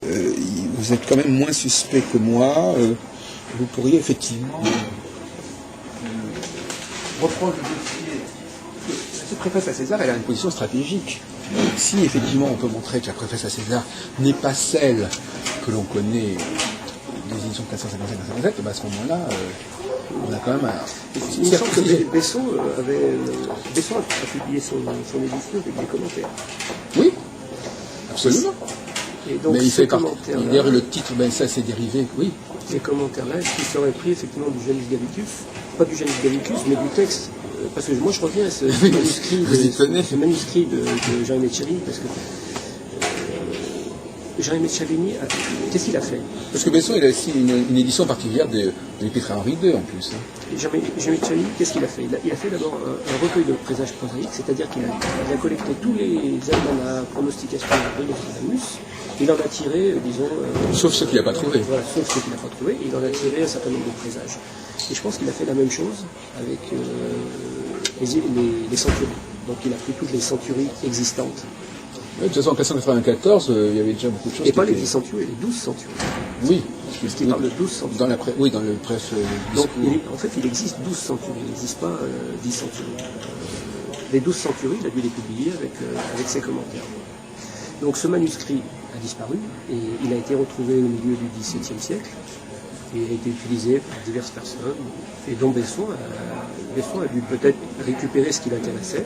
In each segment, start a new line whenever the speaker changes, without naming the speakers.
vous êtes quand même moins suspect que moi. Vous pourriez effectivement reprendre le dossier. Cette préface à César, elle a une position stratégique. Si effectivement on peut montrer que la préface à César n'est pas celle que l'on connaît des éditions 457, à ce moment-là, on a quand même un...
Il me semble que Besson a publié son édition avec des commentaires.
Oui, absolument.
Et donc,
mais il fait d'ailleurs le titre, ça c'est dérivé, oui.
Ces commentaires-là, est-ce qu'ils seraient pris effectivement du Janus Gallicus, pas du Janus Gallicus, mais du texte, parce que moi je reviens à ce manuscrit de Jean-Aimé de Chavigny, parce que Jean-Aimé de Chavigny, qu'est-ce qu'il a fait?
Parce que Besson, il a aussi une édition particulière de l'Épître à Henri II en plus.
Jean-Aimé de Chavigny, qu'est-ce qu'il a fait? Il a fait d'abord un recueil de présages prosaïques, c'est-à-dire qu'il a collecté tous les almanachs, pronostications de Nostradamus. Il en a tiré, disons...
sauf ceux qu'il n'a pas trouvés.
Voilà, sauf ceux qu'il n'a pas trouvés. Il en a tiré un certain nombre de présages. Et je pense qu'il a fait la même chose avec les centuries. Donc il a pris toutes les centuries existantes.
Oui, de toute façon, en 494, il y avait déjà beaucoup de choses.
Et pas les 10 centuries, les 12 centuries.
Oui.
Parce qu'il parle de 12 centuries.
Oui, dans le bref
donc, en fait, il existe 12 centuries. Il n'existe pas 10 centuries. Les 12 centuries, il a dû les publier avec ses commentaires. Donc ce manuscrit a disparu et il a été retrouvé au milieu du XVIIe siècle et il a été utilisé par diverses personnes et dont Besson a dû peut-être récupérer ce qui l'intéressait,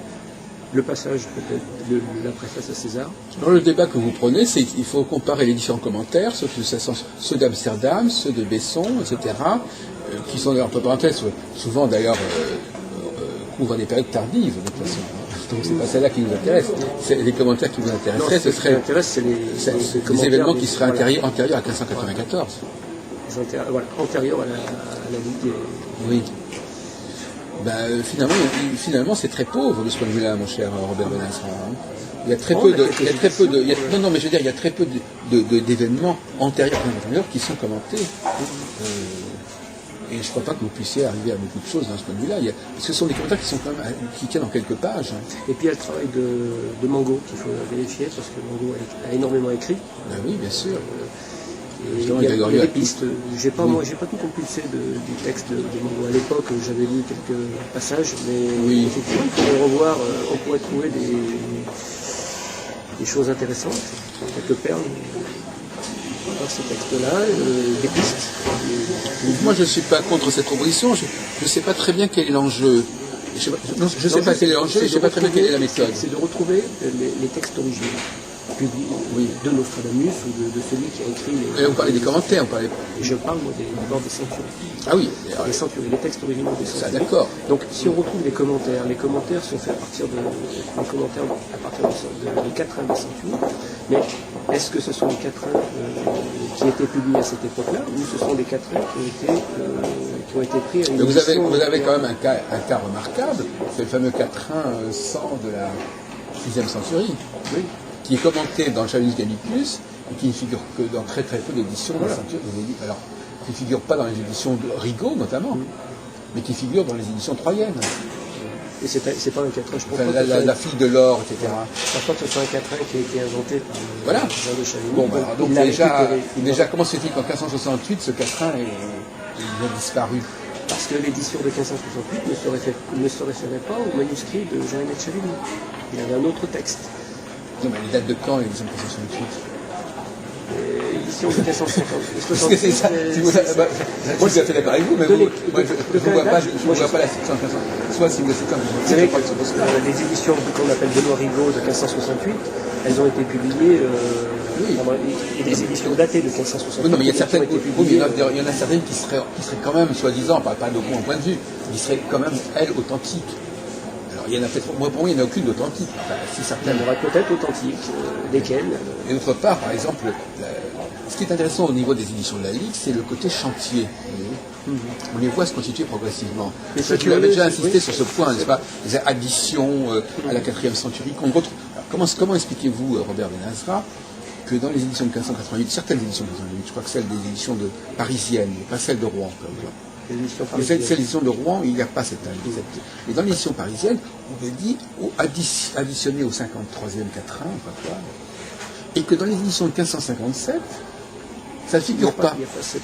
le passage peut-être de la préface à César.
Alors le débat que vous prenez, c'est qu'il faut comparer les différents commentaires, ceux d'Amsterdam, ceux de Besson, etc., qui sont d'ailleurs, entre parenthèses, souvent d'ailleurs couvrent des périodes tardives de toute façon. Donc c'est pas celle-là qui nous intéresse. C'est les commentaires qui vous intéresseraient, ce serait les événements qui seraient antérieurs à 1594.
Voilà, antérieurs à la Ligue.
Oui. Finalement, c'est très pauvre de ce point de vue-là, mon cher Robert Benasra. Il y a très peu de. Non, mais je veux dire, il y a très peu d'événements antérieurs à 1594 qui sont commentés. Et je ne crois pas que vous puissiez arriver à beaucoup de choses dans ce point de vue-là. Parce que ce sont des commentaires qui sont quand même qui tiennent en quelques pages.
Et puis il y a le travail de Mango qu'il faut vérifier, parce que Mango a énormément écrit.
Oui, bien sûr.
Il y a des pistes. J'ai pas tout compulsé du texte de Mango. À l'époque, j'avais lu quelques passages, mais effectivement, il faudrait revoir. On pourrait trouver des choses intéressantes, quelques perles. Dans ces textes-là, des pistes.
Moi, je ne suis pas contre cette proposition. Je ne sais pas très bien quel est l'enjeu. Je ne sais pas quel est l'enjeu, je ne sais pas très bien quelle est la méthode.
C'est de retrouver les textes originaux, de Nostradamus ou de celui qui a écrit les...
Et on parlait des commentaires,
Je parle, moi, d'abord des centuries.
Ah oui.
Les centuries, les textes originaux des centuries.
Ça, d'accord.
Donc, si on retrouve les commentaires sont faits à partir de 4 des centuries. Mais est-ce que ce sont les quatrains qui étaient publiés à cette époque-là, ou ce sont les quatrains qui ont été pris à une édition...
Vous avez quand même un cas remarquable, c'est le fameux quatrain 100 de la 6e centurie, qui est commenté dans le Janus Gallicus, et qui ne figure que dans très très peu d'éditions de la centurie. Alors, qui ne figure pas dans les éditions de Rigaud notamment, mais qui figure dans les éditions troyennes.
Et c'est pas un quatrain, je pense pas.
La fille de l'or, etc.
Je pense pas que ce soit un quatrain qui a été inventé par Jean de Chavigny.
Bon, donc déjà, comment se fait-il qu'en 1568, ce quatrain a disparu?
Parce que l'édition de 1568 ne se référait pas au manuscrit de Jean-Aimé de Chavigny. Il avait un autre texte.
Non, mais les dates de quand, l'édition de 1568?
L'édition de 1568.
Parce que c'est ça. Moi, je suis fait d'accord avec vous, mais je ne vois pas la situation de 1568. Soit si vous êtes comme vous
savez, les éditions qu'on appelle Benoît Rigaud de 1568, elles ont été publiées. Il y a des éditions datées de 1568.
Oui, non, mais il y a certaines. Il y en a certaines qui seraient quand même, soi-disant, pas de bon point de vue, qui seraient quand même, elles, authentiques. Alors, il y en a peut-être. Pour moi, il n'y en a aucune d'authentique. Enfin, si certaines.
Il y en aura peut-être authentiques. Lesquelles?
Et d'autre part, par exemple, ce qui est intéressant au niveau des éditions de la Ligue, c'est le côté chantier. On les voit se constituer progressivement. Tu avais déjà insisté sur ce point, n'est-ce pas? Les additions à la 4e centurie qu'on retrouve. Alors, comment expliquez-vous, Robert Benasra, que dans les éditions de 1588, certaines éditions de 1588, je crois que celles des éditions parisiennes, pas celles de Rouen, celles des éditions de Rouen, il n'y a pas cette année. Et dans l'édition parisienne, on me dit additionné au 53e quatrain, et que dans les éditions de 1557, Ça ne figure pas.
Il n'y a pas cette...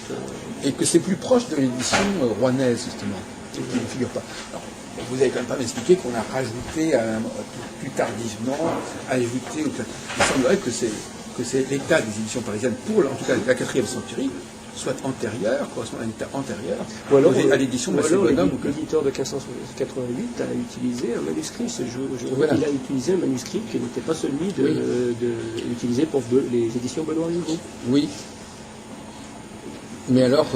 Et que c'est plus proche de l'édition rouennaise, justement, qui ne figure pas. Alors, vous n'avez quand même pas m'expliqué qu'on a rajouté, plus tardivement, ajouté... Il semblerait que c'est l'état des éditions parisiennes, pour en tout cas la 4e centurie, soit antérieur, correspond à un état antérieur,
ou alors,
à l'édition de Massé Bonhomme.
L'éditeur de 1588 a utilisé un manuscrit.
Voilà.
Il a utilisé un manuscrit qui n'était pas celui utilisé pour les éditions Benoît Rigaud.
Oui. Mais alors,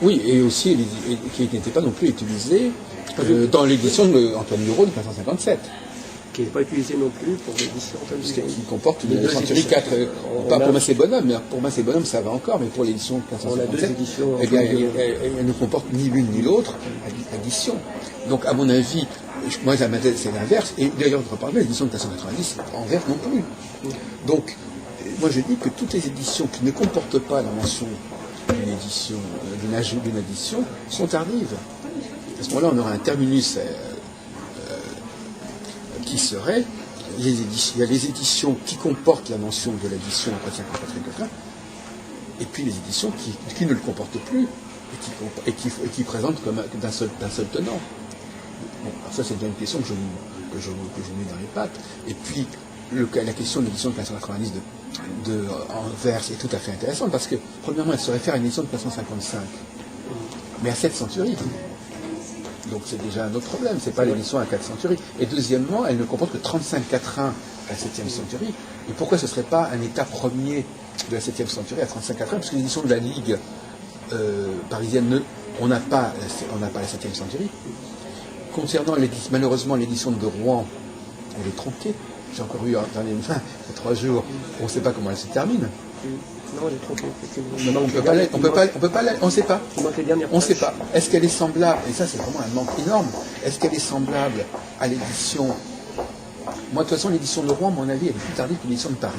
oui, et aussi qui n'était pas non plus utilisé dans l'édition d'Antoine Dureau de 1557.
Qui n'est pas utilisé non plus pour l'édition Antoine Dureau.
Qui comporte une centurie 4, pas pour Massé Bonhomme, mais pour Massé Bonhomme ça va encore, mais pour l'édition 1557, eh bien, elle ne comporte ni l'une ni l'autre addition. Donc, à mon avis, moi, ma thèse, c'est l'inverse, et d'ailleurs, je reparle de l'édition de 1590, en vert non plus. Donc, moi, je dis que toutes les éditions qui ne comportent pas la mention d'une édition, d'une addition, sont tardives. À ce moment-là, on aura un terminus qui serait, il y a les éditions qui comportent la mention de l'addition après 54 et puis les éditions qui ne le comportent plus et qui présentent comme d'un seul tenant. Bon, ça c'est déjà une question que je vous mets dans les pattes. Et puis la question de l'édition de 1590 en vers est tout à fait intéressante parce que premièrement elle se réfère à une édition de 1555, mais à 7 centuries. Donc c'est déjà un autre problème, c'est pas l'édition à 4 centuries. Et deuxièmement, elle ne comporte que 35 quatrains à la 7e centurie. Et pourquoi ce ne serait pas un état premier de la 7e centurie à 35 quatrains? Parce que l'édition de la Ligue parisienne, on n'a pas la 7e centurie. Concernant malheureusement l'édition de Rouen, elle est tronquée. J'ai encore eu dans les 3 jours, on ne sait pas comment elle se termine.
Non, elle est tronquée.
Non, on ne sait pas. On ne sait pas. Est-ce qu'elle est semblable, et ça c'est vraiment un manque énorme, est-ce qu'elle est semblable à l'édition... Moi de toute façon l'édition de Rouen, à mon avis, elle est plus tardive que l'édition de Paris.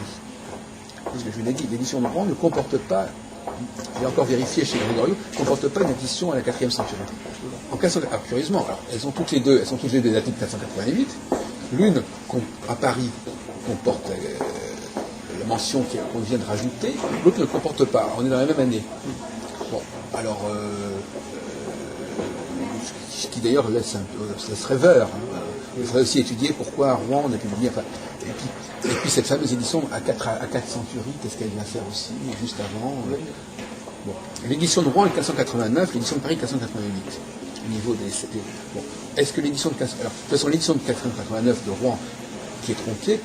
Parce que je vous l'ai dit, l'édition de Rouen ne comporte pas, j'ai encore vérifié chez Grégorio, ne comporte pas une édition à la 4e centurie. En cas, curieusement, alors, elles sont toutes les deux datées de 488. L'une, à Paris, comporte la mention qu'on vient de rajouter, l'autre ne le comporte pas. On est dans la même année. Bon, alors, ce qui d'ailleurs laisse rêveur. Hein. Il faudrait aussi étudier pourquoi à Rouen on a publié. Enfin, et puis cette fameuse édition à 4 centuries, qu'est-ce qu'elle vient faire aussi, juste avant. Bon. L'édition de Rouen est 1589, l'édition de Paris 1588. Au niveau des. Bon. Est-ce que l'édition de 15... Alors, de toute façon, l'édition de 1589 de Rouen, qui est tronquée,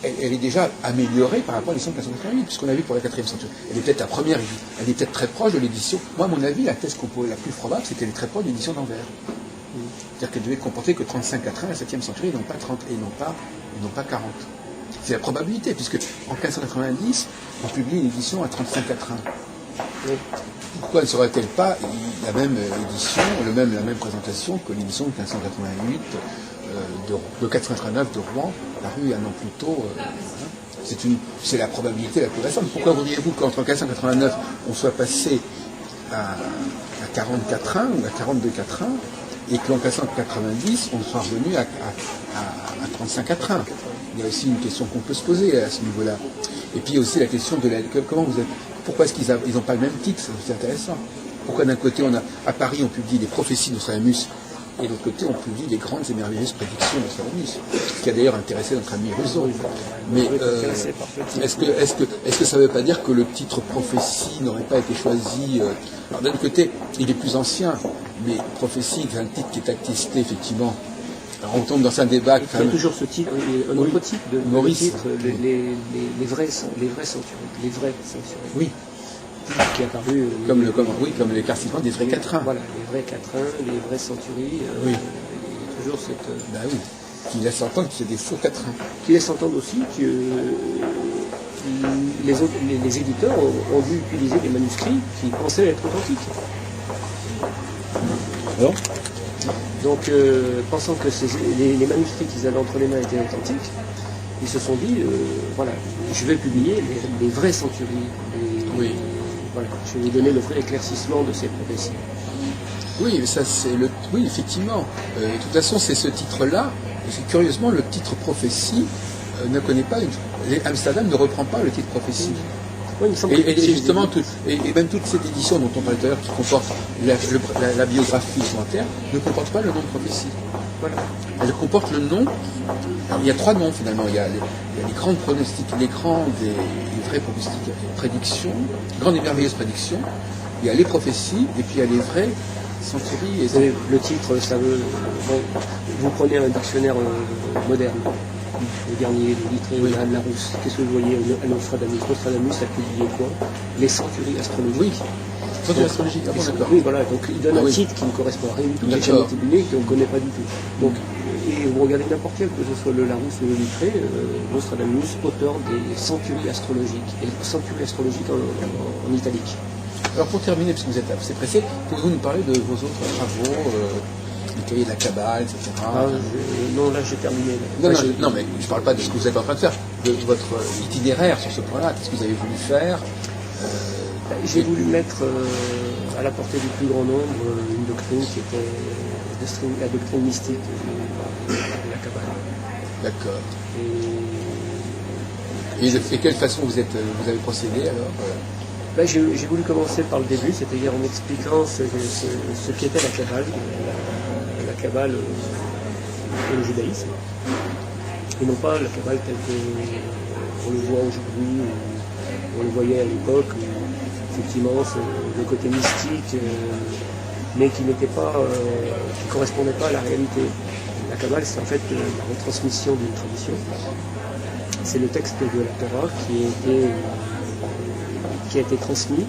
elle est déjà améliorée par rapport à l'édition de 1588, puisqu'on a vu pour la 4e centurie. Elle est peut-être la première, elle est peut-être très proche de l'édition. Moi, à mon avis, la thèse la plus probable, c'est qu'elle est très proche de l'édition d'Anvers. C'est-à-dire qu'elle devait comporter que 35 quatrains à la 7e centurie, et non pas 30, et non pas 40. C'est la probabilité, puisque en 1590, on publie une édition à 35 quatrains. Pourquoi ne serait-elle pas la même édition, la même présentation que l'édition de 1588 de 489 de Rouen, parue un an plus tôt? C'est la probabilité la plus récente. Pourquoi voudriez-vous qu'entre 1589 on soit passé à 40 quatrains ou à 42 quatrains et qu'en 1590 on soit revenu à 35 quatrains? Il y a aussi une question qu'on peut se poser à ce niveau-là. Et puis aussi la question de pourquoi est-ce qu'ils n'ont pas le même titre? C'est intéressant. Pourquoi d'un côté, à Paris, on publie les prophéties de Nostradamus, et de l'autre côté, on publie les grandes et merveilleuses prédictions de Nostradamus, ce qui a d'ailleurs intéressé notre ami Rousseau. Mais est-ce que ça ne veut pas dire que le titre prophétie n'aurait pas été choisi Alors d'un côté, il est plus ancien, mais prophétie, c'est un titre qui est attesté, effectivement. Alors on tombe dans un débat.
Il y a toujours ce titre, un autre titre de
Maurice.
Titre, les vrais centurions. Les vrais centurions.
Oui.
Qui est apparu.
Comme les carcimans des vrais quatrains.
Voilà, les vrais quatrains, les vraies centuries.
Oui.
Il y a toujours cette.
Ben oui. Qui laisse entendre que c'est des faux quatrains.
Qui laisse entendre aussi que les éditeurs ont dû utiliser des manuscrits qui pensaient être authentiques.
Alors
Donc, pensant que les manuscrits qu'ils avaient entre les mains étaient authentiques, ils se sont dit, voilà, je vais publier les vraies centuries.
Oui.
Voilà, je vais vous donner le vrai éclaircissement de ces prophéties.
Oui, ça c'est oui, effectivement. De toute façon, c'est ce titre-là. Curieusement, le titre prophétie ne connaît pas Amsterdam ne reprend pas le titre prophétie.
Oui, il me semble
Et justement, et même toute cette édition dont on parlait tout à l'heure, qui comporte la biographie commentaire, ne comporte pas le nom de prophétie.
Voilà.
Elle comporte le nom. Il y a 3 noms finalement. Il y a les grandes pronostics, les grandes et vraies prédictions, grandes et merveilleuses prédictions. Il y a les prophéties et puis il y a les vraies centuries.
Et le titre, ça veut. Bon, vous prenez un dictionnaire moderne. Le dernier, le Littré, oui. Larousse. Qu'est-ce que vous voyez à Nostradamus? Nostradamus a publié quoi? Les centuries astrologiques.
Oui. Centuries astrologiques, ah bon, d'accord.
Oui, voilà. Donc il donne un titre qui ne correspond à rien du tout, qui est jamais été publié, qu'on ne connaît pas du tout. Donc, et vous regardez n'importe quel, que ce soit le Larousse ou le Littré, Nostradamus, auteur des centuries astrologiques. Et centuries astrologiques en italique.
Alors pour terminer, puisque vous êtes assez pressé, pouvez-vous nous parler de vos autres travaux le cahier de la Kabbale, etc.
Non, là j'ai terminé.
Non, mais je ne parle pas de ce que vous êtes en train de faire, de votre itinéraire sur ce point-là. Qu'est-ce que vous avez voulu faire
J'ai voulu mettre à la portée du plus grand nombre une doctrine qui était la doctrine mystique de la Kabbale.
D'accord. Et de quelle façon vous avez procédé alors
J'ai voulu commencer par le début, c'est-à-dire en expliquant ce qu'était la Kabbale. La Kabbale et le judaïsme, et non pas la Kabbale telle qu'on le voit aujourd'hui, on le voyait à l'époque, où effectivement le côté mystique, mais qui n'était pas, qui ne correspondait pas à la réalité. La Kabbale, c'est en fait la retransmission d'une tradition. C'est le texte de la Torah qui a été transmis,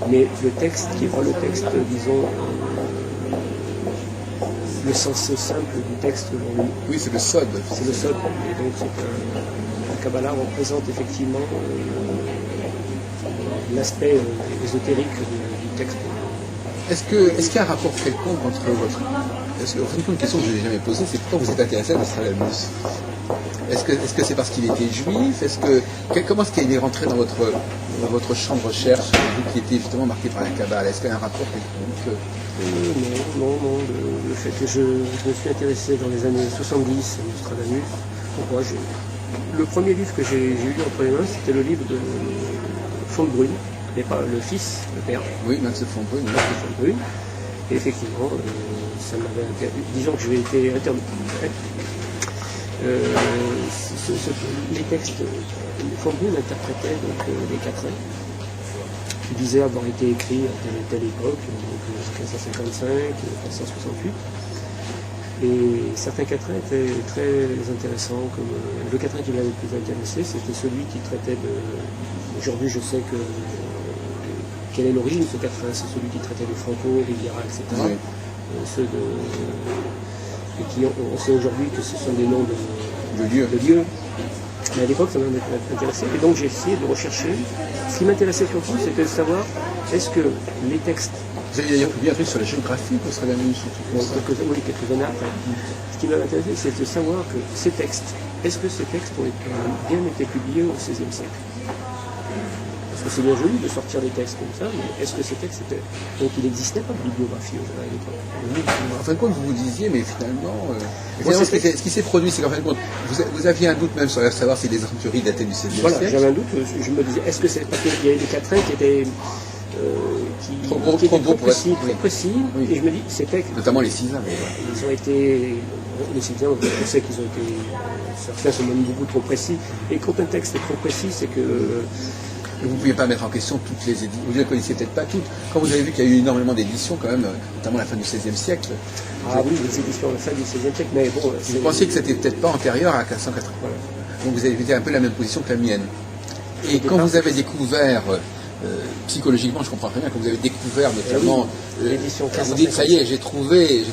mais le texte qui n'est pas le texte, disons, le sens simple du texte.
Oui, c'est le Sod.
C'est le Sod. Et donc, la Kabbalah représente effectivement l'aspect ésotérique du texte.
Est-ce qu'il y a un rapport quelconque entre votre... Une question que je n'ai jamais posée, c'est pourquoi vous êtes intéressé à Nostradamus? Est-ce que c'est parce qu'il était juif? Comment est-ce qu'il est rentré dans votre champ de recherche, vous qui étiez justement marqué par la Kabbale? Est-ce qu'il y a un rapport quelconque?
Non. Le fait que je me suis intéressé dans les années 70 à Nostradamus, pourquoi le premier livre que j'ai lu entre les mains, c'était le livre de von Brunn, mais pas le fils, le père.
Oui, Max von Brunn.
Et effectivement, ça m'avait interdit. Disons que j'ai été interdit. Les textes, von Brunn interprétait donc les quatrains, qui disaient avoir été écrits à telle époque, donc 1555, 1568. Et certains quatrains étaient très intéressants, comme le quatrain qui m'avait le plus intéressé, c'était celui qui traitait de... Aujourd'hui, je sais quelle est l'origine de ce quatrain, c'est celui qui traitait de Franco, Riviera, etc. Oui. Et qui, on sait aujourd'hui que ce sont des noms de lieux. Mais à l'époque, ça m'avait intéressé. Et donc, j'ai essayé de rechercher. Ce qui m'intéressait surtout, c'était de savoir est-ce que les textes...
Vous avez d'ailleurs publié un truc sur la géographie, vous serez oui,
quelques années après. Ce qui m'avait intéressé, c'est de savoir que ces textes, est-ce que ces textes ont bien été publiés au XVIe siècle? Parce que c'est bien joli de sortir des textes comme ça, mais est-ce que ces textes étaient... Donc il n'existait pas de bibliographie à l'époque.
En fin de compte, vous disiez, mais finalement... ce qui s'est produit, c'est qu'en fin de compte, vous aviez un doute même sur savoir si les centuries dataient du XVIe siècle.
J'avais un doute, je me disais, est-ce que c'est parce qu'il y avait des quatrains qui étaient... trop précis, oui. Et je me dis, ces textes...
Notamment les Cisins.
Ils ont été... Les Cisins, on sait qu'ils ont été... Certains sont même beaucoup trop précis. Et quand un texte est trop précis, c'est que...
Vous ne pouviez pas mettre en question toutes les éditions. Vous ne les connaissiez peut-être pas toutes. Quand vous avez vu qu'il y a eu énormément d'éditions, quand même, notamment à la fin du XVIe siècle.
Ah oui, les éditions à la fin du XVIe siècle, mais bon...
Vous pensiez que c'était peut-être pas antérieur à 1580. Voilà. Donc vous avez été un peu la même position que la mienne. Et quand vous avez découvert, psychologiquement, je comprends très bien, quand vous avez découvert notamment...
l'édition
vous dites, ça y est, j'ai trouvé,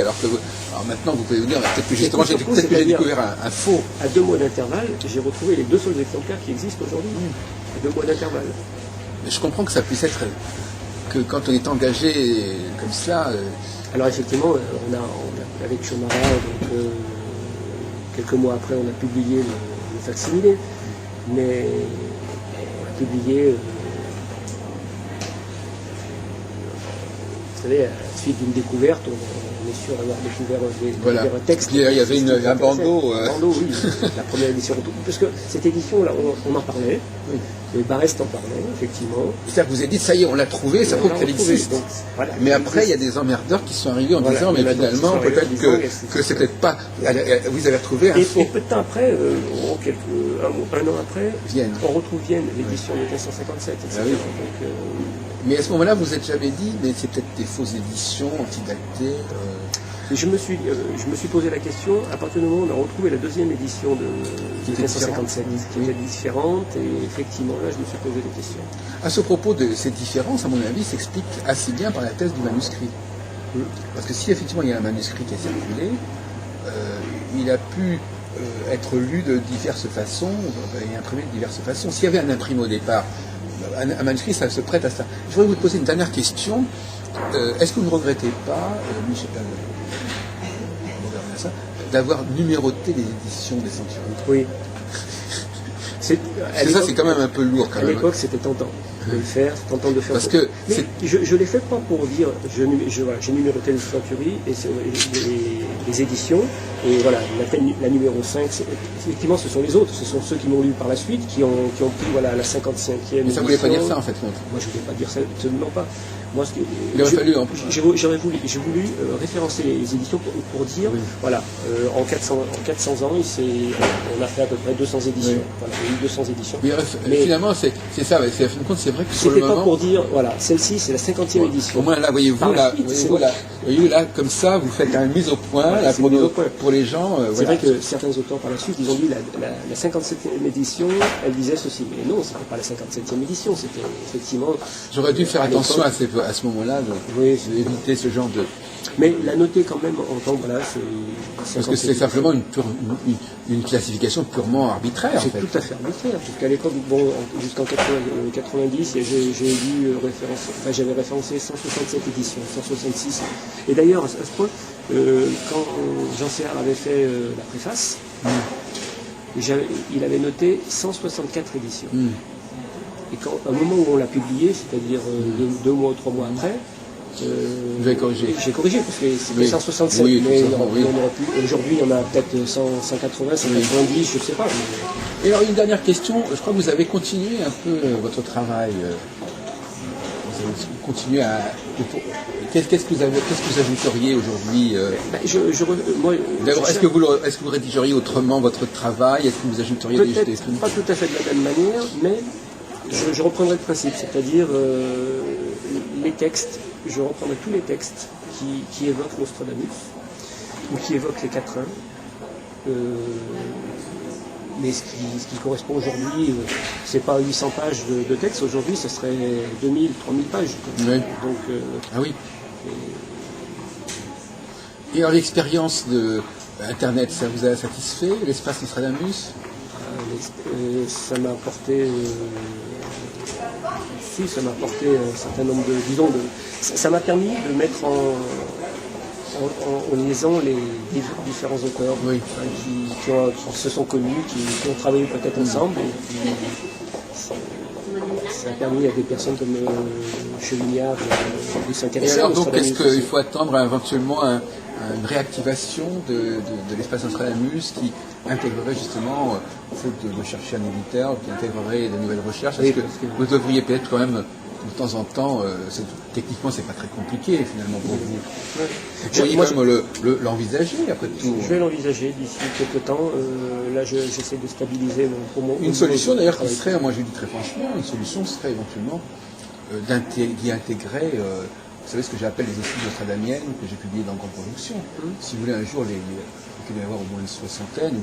alors que alors maintenant vous pouvez vous dire, peut-être que justement j'ai découvert un faux.
À 2 mois d'intervalle, j'ai retrouvé les 2 seuls exemplaires qui existent aujourd'hui. 2 mois d'intervalle.
Mais je comprends que ça puisse être que quand on est engagé comme cela.
Alors effectivement, on a avec Chomara, donc quelques mois après, on a publié le facsimilé, mais on a publié savez, à la suite d'une découverte, on est sûr d'avoir découvert des textes.
Puis, il y avait un bandeau.
Un bandeau, oui, la première édition. Parce que cette édition-là, on en parlait.
Oui.
Et Barrest en parlait, effectivement.
C'est-à-dire que vous avez dit, ça y est, on l'a trouvé, ça prouve qu'elle existe.
Donc, voilà,
mais après, il y a des emmerdeurs qui sont arrivés en disant, mais finalement, peut-être que c'est peut-être pas. Vous avez retrouvé un faux.
Et peu de temps après, un an après,
Vienne.
On retrouve Vienne, l'édition de 1557, etc.
Ah oui.
Donc,
mais à ce moment-là, vous n'êtes jamais dit, mais c'est peut-être des fausses éditions, antidatées.
Et je me suis posé la question, à partir du moment où on a retrouvé la deuxième édition de 1557, qui était différente, et effectivement, là, je me suis posé des questions.
À ce propos de ces différences, à mon avis, s'explique assez bien par la thèse du manuscrit. Parce que si effectivement il y a un manuscrit qui a circulé, il a pu être lu de diverses façons et imprimé de diverses façons. S'il y avait un imprimé au départ, un manuscrit, ça se prête à ça. Je voudrais vous poser une dernière question. Est-ce que vous ne regrettez pas, Michel, d'avoir numéroté les éditions des Centuries?
Oui.
C'est quand même un peu lourd quand même.
À l'époque, c'était tentant de le faire, c'est tentant de le faire.
Parce que
mais je ne l'ai fait pas pour dire, j'ai numéroté les Centuries et les éditions, et voilà, la numéro 5, effectivement, ce sont les autres, ce sont ceux qui m'ont lu par la suite, qui ont pris voilà, la 55e édition.
Mais ça ne voulait pas dire ça en fait.
Moi, je ne voulais pas dire ça, absolument pas. Moi,
il aurait fallu en plus.
J'ai voulu référencer les éditions pour dire, oui. Voilà, en 400 ans, on a fait à peu près 200 éditions. Oui. Voilà, il y a eu 200 éditions.
Mais finalement, c'est ça. C'est vrai que sur le moment.
C'était pas pour dire, voilà, celle-ci, c'est la 50e édition.
Au moins, là, voyez-vous, là, comme ça, vous faites une mise au point, voilà, pour les gens.
C'est vrai que certains auteurs par la suite, ils ont dit la 57e édition, elle disait ceci. Mais non, c'était pas la 57e édition, c'était effectivement.
J'aurais dû faire attention à ce moment-là, d'éviter ce genre de.
Mais la noter quand même en tant que voilà,
parce que c'est simplement une classification purement arbitraire.
C'est tout à fait arbitraire. Jusqu'à l'époque, jusqu'en 90, j'avais référencé 167 éditions, 166. Et d'ailleurs, à ce point, quand Jean Serre avait fait la préface, il avait noté 164 éditions. Et au moment où on l'a publié, c'est-à-dire 2 mois ou 3 mois après,
vous avez corrigé.
J'ai corrigé, parce que c'était 167, mais aujourd'hui, il y en a peut-être 180, 190, je ne sais pas.
Et alors, une dernière question. Je crois que vous avez continué un peu votre travail. Vous avez continué à. Qu'est-ce que vous ajouteriez aujourd'hui D'abord, est-ce que vous rédigeriez autrement votre travail? Est-ce que vous ajouteriez des choses?
Pas tout à fait de la même manière, mais je reprendrai le principe, c'est-à-dire les textes. Je reprendrai tous les textes qui évoquent Nostradamus ou qui évoquent les quatrains. Mais ce qui correspond aujourd'hui, c'est pas 800 pages de texte. Aujourd'hui, ce serait 2000, 3000 pages.
Oui.
Donc,
ah oui. Et alors l'expérience de Internet, ça vous a satisfait? L'espace Nostradamus?
Ça m'a apporté. Ça m'a apporté un certain nombre ça m'a permis de mettre en liaison les différents auteurs qui se sont connus, qui ont travaillé peut-être ensemble. Et ça a permis à des personnes comme Cheviniard de s'intéresser.
Alors donc, est-ce qu'il faut attendre éventuellement une réactivation de l'espace Nostradamus qui intégrerait justement, faute de chercher un éditeur, qui intégrerait de nouvelles recherches? Est-ce que vous devriez peut-être quand même de temps en temps, techniquement c'est pas très compliqué finalement pour vous. Vous pourriez quand même l'envisager après tout.
Je vais l'envisager d'ici quelques temps. Là j'essaie de stabiliser
une solution d'ailleurs qui serait, moi je le dis très franchement, une solution serait éventuellement d'y intégrer, vous savez ce que j'appelle les études nostradamiennes que j'ai publiées dans Grande Production. Si vous voulez un jour il peut y avoir au moins une soixantaine,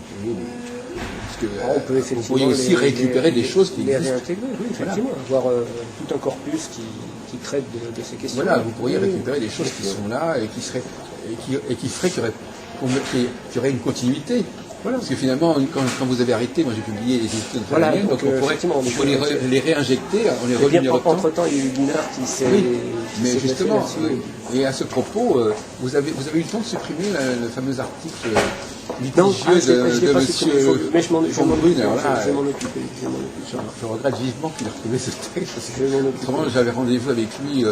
vous pourriez aussi récupérer des choses qui existent.
Les réintégrer, oui, effectivement, avoir tout un corpus qui traite de ces questions.
Voilà, vous pourriez récupérer des choses qui sont là et qui ferait qu'il y aurait une continuité. Voilà. Parce que finalement, quand vous avez arrêté, moi j'ai publié les études nostradamiennes, donc on pourrait les réinjecter, on les renumérotant.
Entre-temps, il y a eu Guinard qui s'est...
Oui, mais justement, et à ce propos, vous avez eu le temps de supprimer le fameux article litigieux de M. Brunner.
Je vais m'en occuper.
Je regrette vivement qu'il ait retrouvé ce texte. Autrement, j'avais rendez-vous avec lui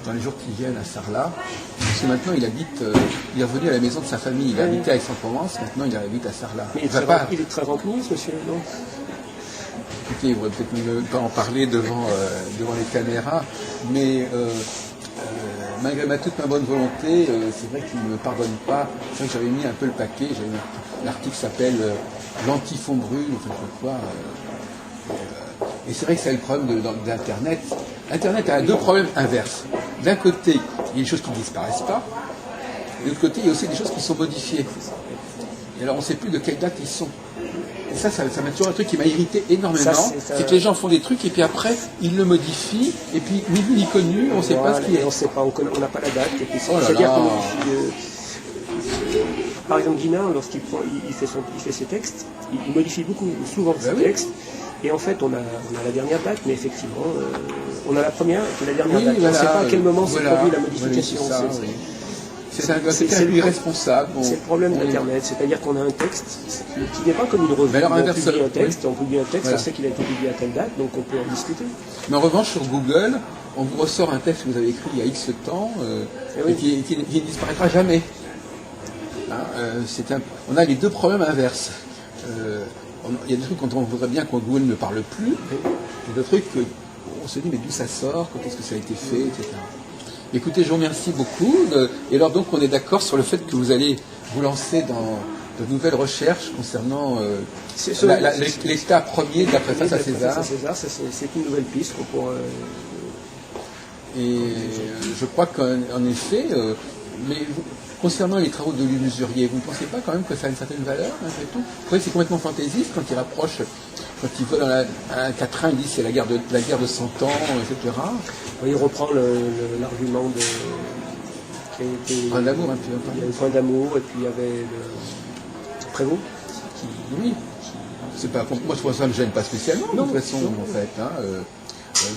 dans les jours qui viennent à Sarlat, parce que maintenant il est revenu à la maison de sa famille, il habitait à Aix-en-Provence, maintenant il habite à Sarlat.
Mais il est très rempli, ce monsieur, non?
Écoutez, il faudrait peut-être pas en parler devant les caméras, mais malgré toute ma bonne volonté, c'est vrai qu'il ne me pardonne pas. C'est vrai que j'avais mis un peu le paquet, l'article s'appelle L'antifond brûle, enfin je sais pas quoi. Et c'est vrai que c'est le problème d'Internet. Internet a deux problèmes inverses. D'un côté, il y a des choses qui ne disparaissent pas. De l'autre côté, il y a aussi des choses qui sont modifiées. Et alors on ne sait plus de quelle date ils sont. Et ça m'a toujours un truc qui m'a irrité énormément. C'est que les gens font des trucs et puis après, ils le modifient. Et puis, ni vu ni connu, on ne sait pas ce qui est.
On ne sait pas, on n'a pas la date. C'est-à-dire qu'on modifie. Par exemple, Guinard, lorsqu'il fait ses textes, il modifie souvent ses textes. Et en fait, on a la dernière date, mais effectivement, on a la première et la dernière date. On ne sait pas à quel moment s'est produit la modification.
C'est un irresponsable.
C'est le problème d'Internet, c'est-à-dire qu'on a un texte qui n'est pas comme une revue. On publie un texte, on sait qu'il a été publié à telle date, donc on peut en discuter.
Mais en revanche, sur Google, on vous ressort un texte que vous avez écrit il y a X temps et qui ne disparaîtra jamais. On a les deux problèmes inverses. Il y a des trucs quand on voudrait bien qu'on Google ne parle plus, et d'autres trucs on se dit mais d'où ça sort, quand est-ce que ça a été fait, etc. Écoutez, je vous remercie beaucoup. Et alors donc on est d'accord sur le fait que vous allez vous lancer dans de nouvelles recherches concernant l'état premier de la préface à César.
C'est une nouvelle piste pour.
Et je crois qu'en effet, mais concernant les travaux de l'usurier, vous ne pensez pas quand même que ça a une certaine valeur, malgré tout? Vous croyez que c'est complètement fantaisiste quand il rapproche, quand il va dans un quatrain, il dit c'est la guerre de 100 ans, etc.
Il reprend l'argument qui a été.
Point d'amour, un peu.
Il y a le point d'amour, et puis il y avait le Prévost.
Oui. C'est pas, moi, ça ne me gêne pas spécialement, de toute façon, en fait.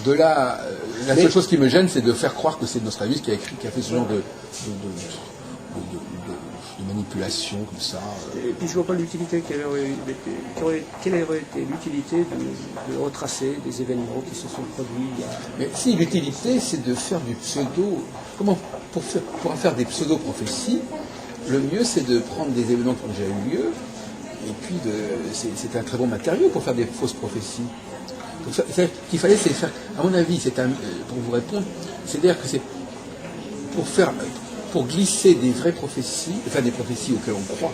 De là, la seule chose qui me gêne, c'est de faire croire que c'est Nostravius qui a fait ce genre de manipulation comme ça.
Et puis je vois pas l'utilité, quelle aurait été l'utilité de retracer des événements qui se sont produits il y a...
Mais si l'utilité, c'est de faire du pseudo... Pour faire des pseudo-prophéties, le mieux c'est de prendre des événements qui ont déjà eu lieu, et puis c'est un très bon matériau pour faire des fausses prophéties. Donc ce qu'il fallait, c'est faire, à mon avis, pour vous répondre, c'est-à-dire que c'est pour glisser des vraies prophéties, enfin des prophéties auxquelles on croit,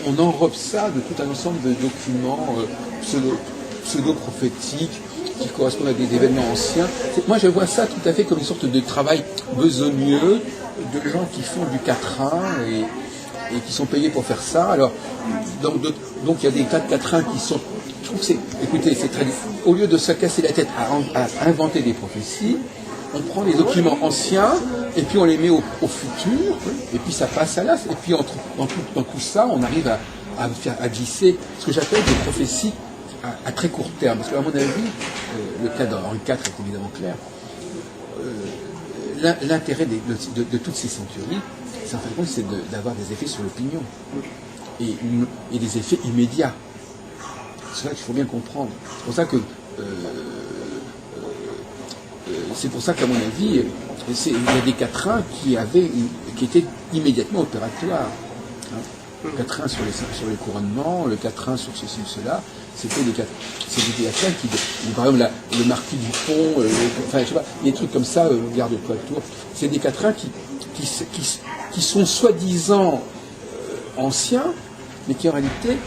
on enrobe ça de tout un ensemble de documents pseudo-prophétiques qui correspondent à des événements anciens. Moi, je vois ça tout à fait comme une sorte de travail besogneux de gens qui font du quatrain et qui sont payés pour faire ça. Alors, donc il y a des tas de quatrains qui sont... Je trouve que écoutez, c'est très... Au lieu de se casser la tête à inventer des prophéties, on prend les documents anciens et puis on les met au futur, et puis ça passe à l'as. Et puis dans tout ça, on arrive à glisser ce que j'appelle des prophéties à très court terme. Parce qu'à mon avis, le cas d'Henri IV est évidemment clair. L'intérêt de toutes ces centuries, c'est en fin de compte, c'est d'avoir des effets sur l'opinion. Et des effets immédiats. C'est ça qu'il faut bien comprendre. C'est pour ça qu'à mon avis, il y a des quatrains qui étaient immédiatement opératoires. Le quatrain sur les couronnements, le quatrain sur ceci ou cela, c'était des quatrains qui, par exemple, le marquis du Pont, enfin, je sais pas, des trucs comme ça, garde de Poitou, c'est des quatrains qui sont soi-disant anciens, mais qui en réalité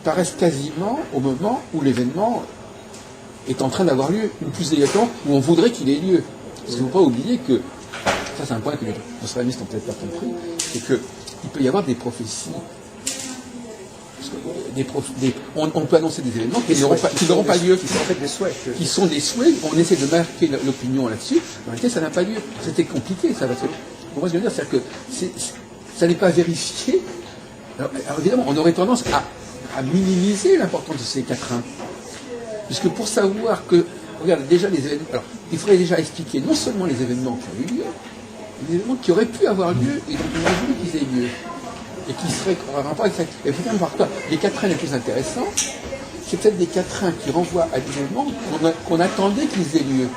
paraissent quasiment au moment où l'événement est en train d'avoir lieu, ou plus exactement, où on voudrait qu'il ait lieu. Parce qu'il ne faut pas oublier que, ça c'est un point que les nostradamustes n'ont peut-être pas compris, c'est qu'il peut y avoir des prophéties. On peut annoncer des événements qui n'auront pas lieu.
Qui sont en fait des souhaits.
Qui sont des souhaits, on essaie de marquer l'opinion là-dessus, en réalité ça n'a pas lieu. C'était compliqué, ça va se... Moi, ce que je veux dire, c'est que ça n'est pas vérifié. Alors évidemment, on aurait tendance à minimiser l'importance de ces quatrains. Puisque pour savoir que, regarde, déjà les événements, alors il faudrait déjà expliquer non seulement les événements qui ont eu lieu, mais les événements qui auraient pu avoir lieu et dont on a voulu qu'ils aient lieu. Et qui seraient en rapport avec ça. Et il faut même voir quoi. Les quatrains les plus intéressants, c'est peut-être des quatrains qui renvoient à des événements qu'on attendait qu'ils aient lieu.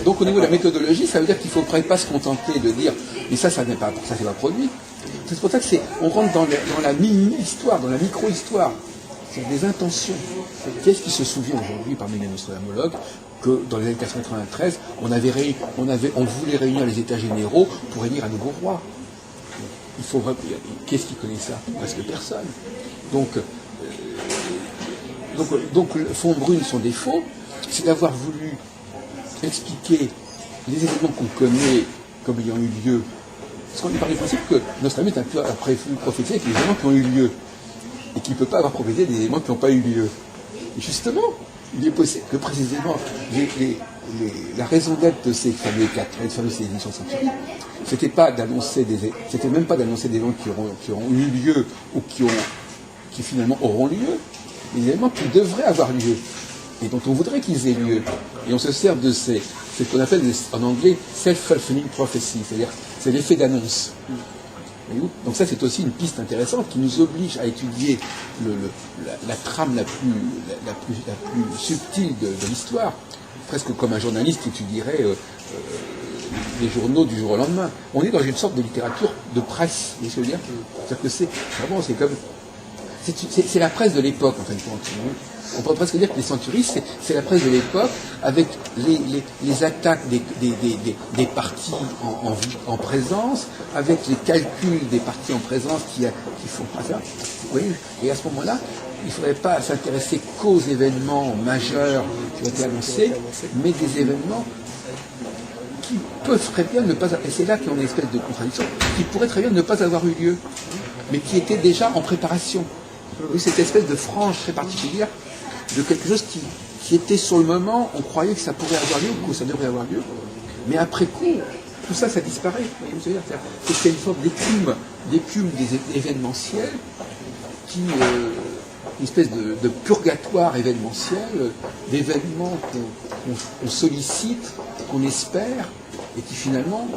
Donc au niveau de la méthodologie, ça veut dire qu'il ne faudrait pas se contenter de dire mais ça n'est pas produit. C'est pour ça que on rentre dans la mini-histoire, dans la micro-histoire. C'est des intentions. Qu'est-ce qui se souvient aujourd'hui parmi les nostalmologues que dans les années 1993, on voulait réunir les États généraux pour élire un nouveau roi. Qu'est-ce qui connaît ça? Presque personne. Donc Von Brunn, son défaut, c'est d'avoir voulu expliquer les événements qu'on connaît comme ayant eu lieu. Parce qu'on est par le principe que Nostradamus est un peu prophétisé avec les événements qui ont eu lieu. Et qu'il ne peut pas avoir prophétisé des événements qui n'ont pas eu lieu. Et justement, il est possible que précisément la raison d'être de ces fameuses éditions scientifiques, c'était même pas d'annoncer des événements qui auront eu lieu ou qui finalement auront lieu, mais des événements qui devraient avoir lieu et dont on voudrait qu'ils aient lieu. Et on se sert de c'est ce qu'on appelle en anglais self-fulfilling prophecy, c'est-à-dire c'est l'effet d'annonce. Donc ça c'est aussi une piste intéressante qui nous oblige à étudier la trame la plus subtile de l'histoire, presque comme un journaliste étudierait les journaux du jour au lendemain. On est dans une sorte de littérature de presse, vous voyez ce que je veux dire? C'est-à-dire que c'est la presse de l'époque en fin de compte. On pourrait presque dire que les centuristes, c'est la presse de l'époque, avec les attaques des partis en présence, avec les calculs des partis en présence qui font pas ça. Vous voyez, et à ce moment-là, il ne faudrait pas s'intéresser qu'aux événements majeurs qui ont été annoncés, mais des événements qui peuvent très bien ne pas, et c'est là qu'il y a une espèce de contradiction, qui pourraient très bien ne pas avoir eu lieu, mais qui étaient déjà en préparation. Oui, cette espèce de frange très particulière de quelque chose qui était sur le moment, on croyait que ça pourrait avoir lieu, ou que ça devrait avoir lieu, mais après coup, tout ça, ça disparaît. C'est une sorte d'écume des événementiels une espèce de purgatoire événementiel, d'événements qu'on sollicite, qu'on espère, et qui finalement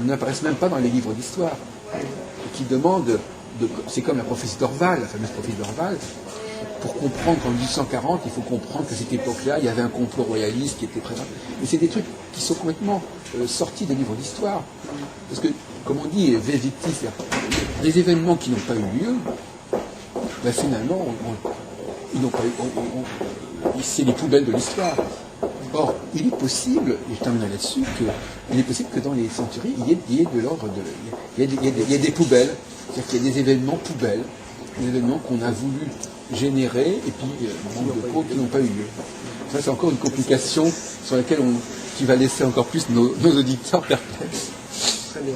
n'apparaissent même pas dans les livres d'histoire, et qui demandent, c'est comme la prophétie d'Orval, la fameuse prophétie d'Orval. Pour comprendre qu'en 1840, il faut comprendre qu'à cette époque-là, il y avait un complot royaliste qui était présent. Mais c'est des trucs qui sont complètement sortis des livres d'histoire. Parce que, comme on dit, les événements qui n'ont pas eu lieu, ben finalement, c'est les poubelles de l'histoire. Or, il est possible, et je termine là-dessus, il est possible que dans les centuries, il y ait de l'ordre il y a des poubelles. C'est-à-dire qu'il y a des événements poubelles, des événements qu'on a voulu générer et puis qui n'ont pas eu lieu. Ça, c'est encore une complication sur laquelle qui va laisser encore plus nos auditeurs perplexes.
Très bien.